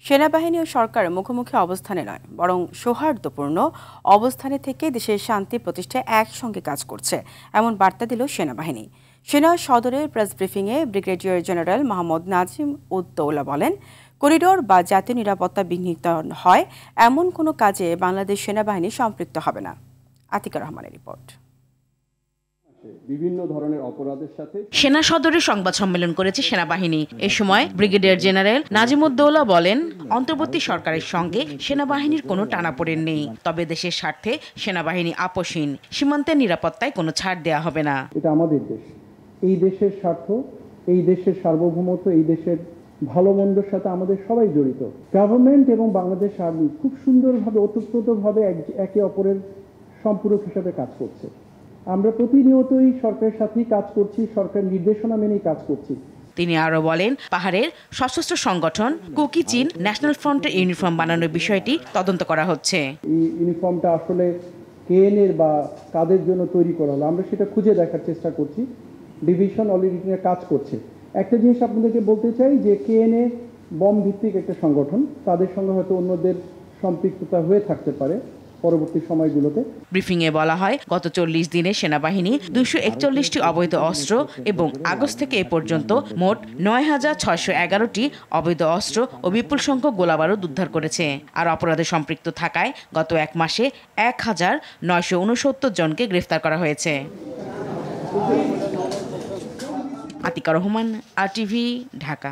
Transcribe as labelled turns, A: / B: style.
A: সেনাবাহিনী ও সরকার মুখোমুখি অবস্থানে নয়, বরং সৌহার্দ্যপূর্ণ অবস্থানে থেকে দেশের শান্তি প্রতিষ্ঠায় একসঙ্গে কাজ করছে, এমন বার্তা দিল সেনাবাহিনী। সেনা সদরের প্রেস ব্রিফিংয়ে ব্রিগেডিয়ার জেনারেল মোহাম্মদ নাজিম উদ-দৌলা বলেন, করিডোর বা জাতীয় নিরাপত্তা বিঘ্নিত হয় এমন কোনো কাজে বাংলাদেশ সেনাবাহিনী সম্পৃক্ত হবে না। আতিকা রহমানের রিপোর্ট।
B: বিভিন্ন ধরনের অপরাধের সাথে
C: সেনা সদরে সংবাদ সম্মেলন করেছে সেনাবাহিনী। এ সময় ব্রিগেডিয়ার জেনারেল নাজিম উদ-দৌলা বলেন, অন্তর্বর্তী সরকারের সঙ্গে সেনাবাহিনীর কোনো টানাপোড়েন নেই, তবে দেশের স্বার্থে সেনাবাহিনী আপোষহীন। সীমান্তের নিরাপত্তায় কোনো ছাড় দেওয়া হবে না।
B: এটা আমাদের দেশ, এই দেশের স্বার্থ, এই দেশের সার্বভৌমত্ব, এই দেশের ভালো মন্দর সাথে আমাদের সবাই জড়িত। গভর্নমেন্ট এবং বাংলাদেশ আর্মি খুব সুন্দরভাবে ওতপ্রোতভাবে একে অপরের সম্পূরক হিসেবে কাজ করছে। আমরা প্রতিনিয়তই সরকারের সাথেই কাজ করছি, সরকার নির্দেশনা মেনেই কাজ করছি।
C: তিনি আরো বলেন, পাহাড়ের সশস্ত্র সংগঠন কুকি চীন ন্যাশনাল ফ্রন্টের ইউনিফর্ম বানানোর বিষয়টি তদন্ত করা হচ্ছে।
B: এই ইউনিফর্মটা আসলে কেএনএর বা কাদের জন্য তৈরি করা হলো, আমরা সেটা খুঁজে দেখার চেষ্টা করছি। ডিভিশন অলরেডি কাজ করছে। একটা জিনিস আপনাদেরকে বলতে চাই যে কেএনএ বম ভিত্তিক একটা সংগঠন, তাদের সঙ্গে হয়তো অন্যদের সম্পৃক্ততা হয়ে থাকতে পারে পরবর্তী সময়গুলোতে।
C: ব্রিফিংয়ে বলা হয়, গত 40 দিনে সেনাবাহিনী 241টি অবৈধ অস্ত্র এবং আগস্ট থেকে এ পর্যন্ত মোট 9,611টি অবৈধ অস্ত্র ও বিপুল সংখ্যক গোলাবারুদ উদ্ধার করেছে। আর অপরাধে সম্পৃক্ত থাকায় গত এক মাসে 1,969 জনকে গ্রেফতার করা হয়েছে। আতিকা রহমান, RTV, ঢাকা।